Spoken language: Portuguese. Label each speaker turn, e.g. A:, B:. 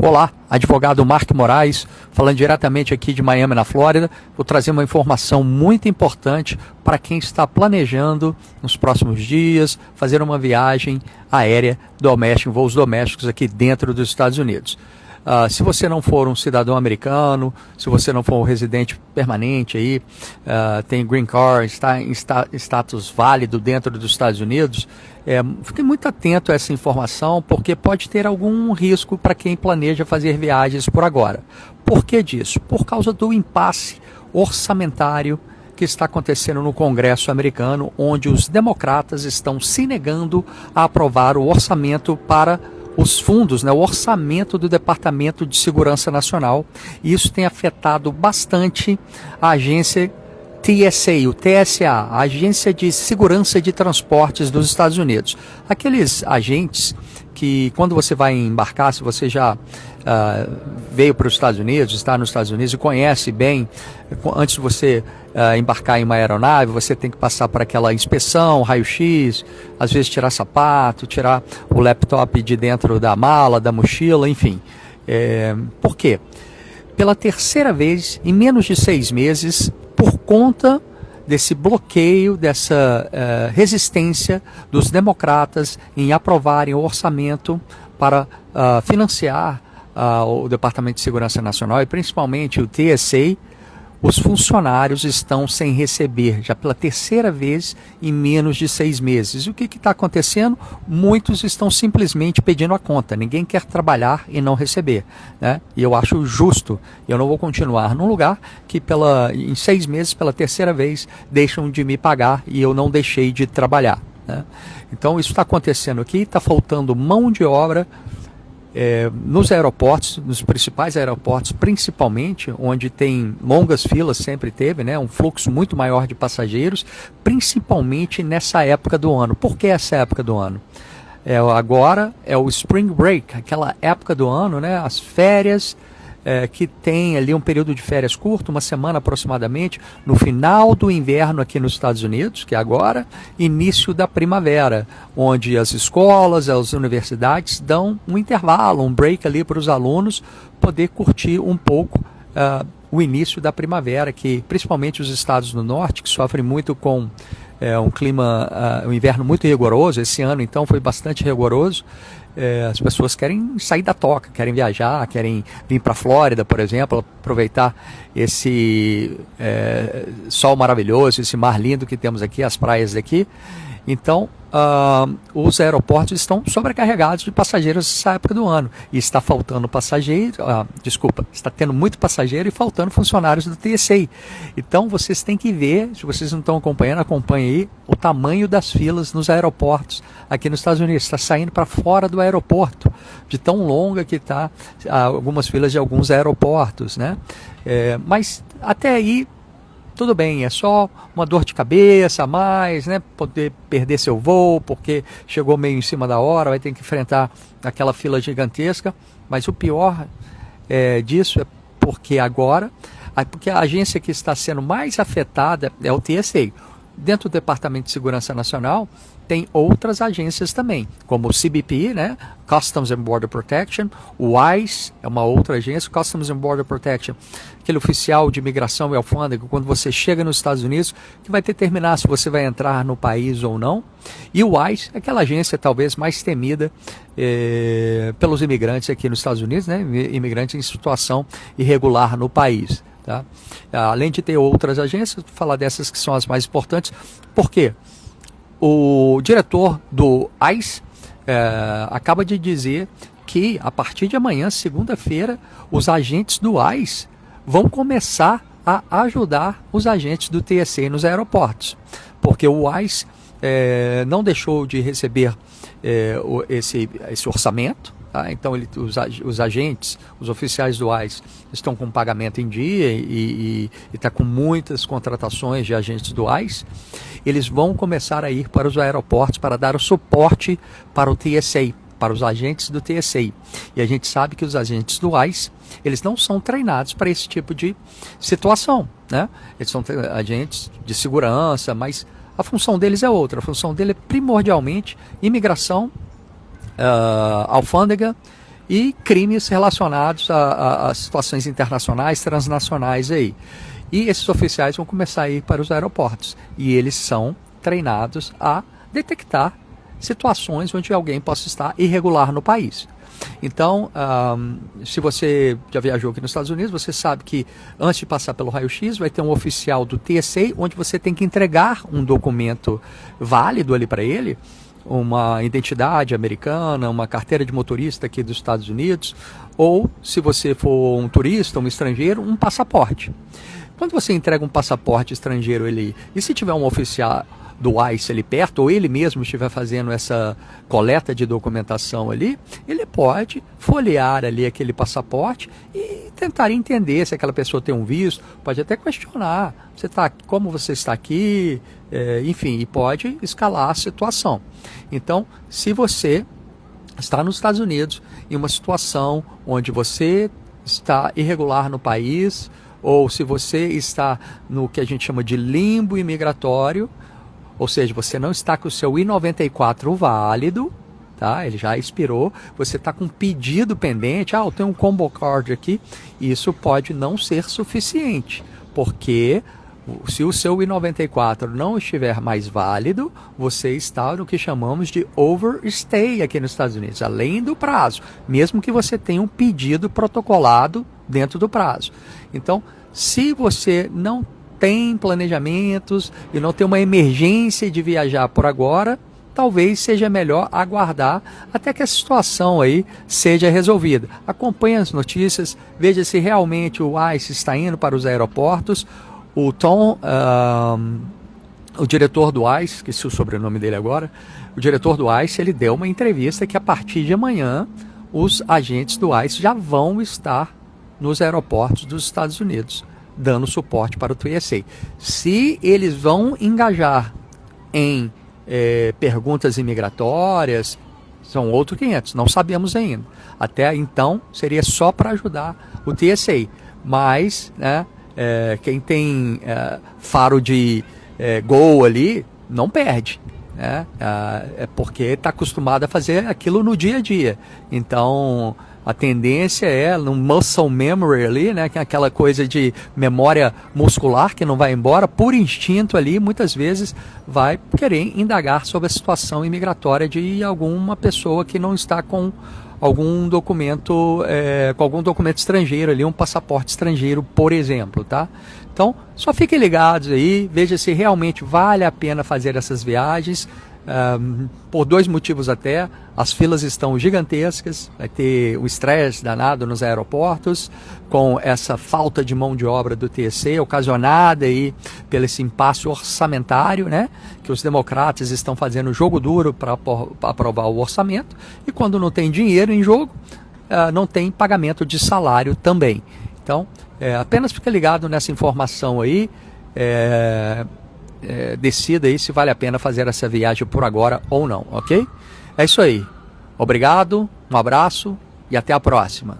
A: Olá, advogado Mark Moraes, falando diretamente aqui de Miami, na Flórida. Vou trazer uma informação muito importante para quem está planejando nos próximos dias fazer uma viagem aérea doméstica, voos domésticos aqui dentro dos Estados Unidos. Se você não for um cidadão americano, se você não for um residente permanente aí, tem green card, está em status válido dentro dos Estados Unidos, fique muito atento a essa informação, porque pode ter algum risco para quem planeja fazer viagens por agora. Por que disso? Por causa do impasse orçamentário que está acontecendo no Congresso americano, onde os democratas estão se negando a aprovar o orçamento para os fundos, o orçamento do Departamento de Segurança Nacional. E isso tem afetado bastante a agência TSA, o TSA, a Agência de Segurança de Transportes dos Estados Unidos. Aqueles agentes que, quando você vai embarcar, se você já veio para os Estados Unidos, está nos Estados Unidos e conhece bem, antes de você embarcar em uma aeronave, você tem que passar por aquela inspeção, raio-x, às vezes tirar sapato, tirar o laptop de dentro da mala, da mochila, enfim. Por quê? Pela terceira vez, em menos de 6 meses, por conta desse bloqueio, dessa resistência dos democratas em aprovarem o orçamento para financiar o Departamento de Segurança Nacional e principalmente o TSA, os funcionários estão sem receber, já pela terceira vez em menos de 6 meses. E o que está acontecendo? Muitos estão simplesmente pedindo a conta. Ninguém quer trabalhar e não receber, né? E eu acho justo. Eu não vou continuar num lugar que em 6 meses, pela terceira vez, deixam de me pagar e eu não deixei de trabalhar, né? Então isso está acontecendo aqui, está faltando mão de obra nos aeroportos, nos principais aeroportos, principalmente, onde tem longas filas, sempre teve, um fluxo muito maior de passageiros, principalmente nessa época do ano. Por que essa época do ano? Agora é o Spring Break, aquela época do ano, as férias, que tem ali um período de férias curto, uma semana aproximadamente, no final do inverno aqui nos Estados Unidos, que é agora, início da primavera, onde as escolas, as universidades dão um intervalo, um break ali para os alunos poder curtir um pouco o início da primavera, que principalmente os estados do norte, que sofrem muito com um clima, um inverno muito rigoroso. Esse ano então foi bastante rigoroso. As pessoas querem sair da toca, querem viajar, querem vir para a Flórida, por exemplo, aproveitar esse sol maravilhoso, esse mar lindo que temos aqui, as praias daqui. Então, os aeroportos estão sobrecarregados de passageiros nessa época do ano. E está faltando passageiro, está tendo muito passageiro e faltando funcionários do TSA. Então, vocês têm que ver, se vocês não estão acompanhando, acompanhe aí o tamanho das filas nos aeroportos aqui nos Estados Unidos. Está saindo para fora do aeroporto, de tão longa que está algumas filas de alguns aeroportos, né? Mas até aí, tudo bem, é só uma dor de cabeça a mais, poder perder seu voo porque chegou meio em cima da hora, vai ter que enfrentar aquela fila gigantesca. Mas o pior disso é porque porque a agência que está sendo mais afetada é o TSA. Dentro do Departamento de Segurança Nacional tem outras agências também, como o CBP, Customs and Border Protection, o ICE é uma outra agência, Customs and Border Protection, aquele oficial de imigração e alfândega, quando você chega nos Estados Unidos, que vai determinar se você vai entrar no país ou não. E o ICE é aquela agência talvez mais temida pelos imigrantes aqui nos Estados Unidos, imigrantes em situação irregular no país. Tá? Além de ter outras agências, vou falar dessas que são as mais importantes. Por quê? O diretor do ICE acaba de dizer que a partir de amanhã, segunda-feira, os agentes do ICE vão começar a ajudar os agentes do TSA nos aeroportos, porque o ICE não deixou de receber esse orçamento. Então os agentes, os oficiais do ICE estão com pagamento em dia e está com muitas contratações de agentes do ICE. Eles vão começar a ir para os aeroportos para dar o suporte para o TSA, para os agentes do TSA. E a gente sabe que os agentes do ICE, eles não são treinados para esse tipo de situação, Eles são agentes de segurança, mas a função deles é outra. A função dele é primordialmente imigração, alfândega e crimes relacionados a situações internacionais, transnacionais aí. E esses oficiais vão começar a ir para os aeroportos e eles são treinados a detectar situações onde alguém possa estar irregular no país. Então, se você já viajou aqui nos Estados Unidos, você sabe que antes de passar pelo raio-x vai ter um oficial do TSA onde você tem que entregar um documento válido ali para ele, uma identidade americana, uma carteira de motorista aqui dos Estados Unidos, ou se você for um turista, um estrangeiro, um passaporte. Quando você entrega um passaporte estrangeiro ali, e se tiver um oficial do ICE ali perto, ou ele mesmo estiver fazendo essa coleta de documentação ali, ele pode folhear ali aquele passaporte e tentar entender se aquela pessoa tem um visto, pode até questionar como você está aqui, enfim, e pode escalar a situação. Então, se você está nos Estados Unidos em uma situação onde você está irregular no país, ou se você está no que a gente chama de limbo imigratório, ou seja, você não está com o seu I-94 válido, tá? Ele já expirou, você está com um pedido pendente, eu tenho um combo card aqui, isso pode não ser suficiente, porque se o seu I-94 não estiver mais válido, você está no que chamamos de overstay aqui nos Estados Unidos, além do prazo, mesmo que você tenha um pedido protocolado dentro do prazo. Então, se você não tem planejamentos e não tem uma emergência de viajar por agora, talvez seja melhor aguardar até que a situação aí seja resolvida. Acompanhe as notícias, veja se realmente o ICE está indo para os aeroportos. O Tom, o diretor do ICE, esqueci o sobrenome dele agora, o diretor do ICE, ele deu uma entrevista que a partir de amanhã os agentes do ICE já vão estar nos aeroportos dos Estados Unidos, dando suporte para o TSA. Se eles vão engajar em perguntas imigratórias, são outros 500, não sabemos ainda. Até então, seria só para ajudar o TSA. Mas, né, quem tem faro de gol ali, não perde. Né? É porque está acostumado a fazer aquilo no dia a dia. Então, a tendência no muscle memory ali, né, que é aquela coisa de memória muscular que não vai embora, por instinto ali, muitas vezes vai querer indagar sobre a situação imigratória de alguma pessoa que não está com algum documento estrangeiro ali, um passaporte estrangeiro, por exemplo, tá? Então, só fiquem ligados aí, veja se realmente vale a pena fazer essas viagens. Por dois motivos até, as filas estão gigantescas, vai ter o estresse danado nos aeroportos, com essa falta de mão de obra do TSA, ocasionada aí pelo esse impasse orçamentário, né, que os democratas estão fazendo jogo duro para aprovar o orçamento, e quando não tem dinheiro em jogo, não tem pagamento de salário também. Então, apenas fica ligado nessa informação aí, decida aí se vale a pena fazer essa viagem por agora ou não, ok? É isso aí. Obrigado, um abraço e até a próxima.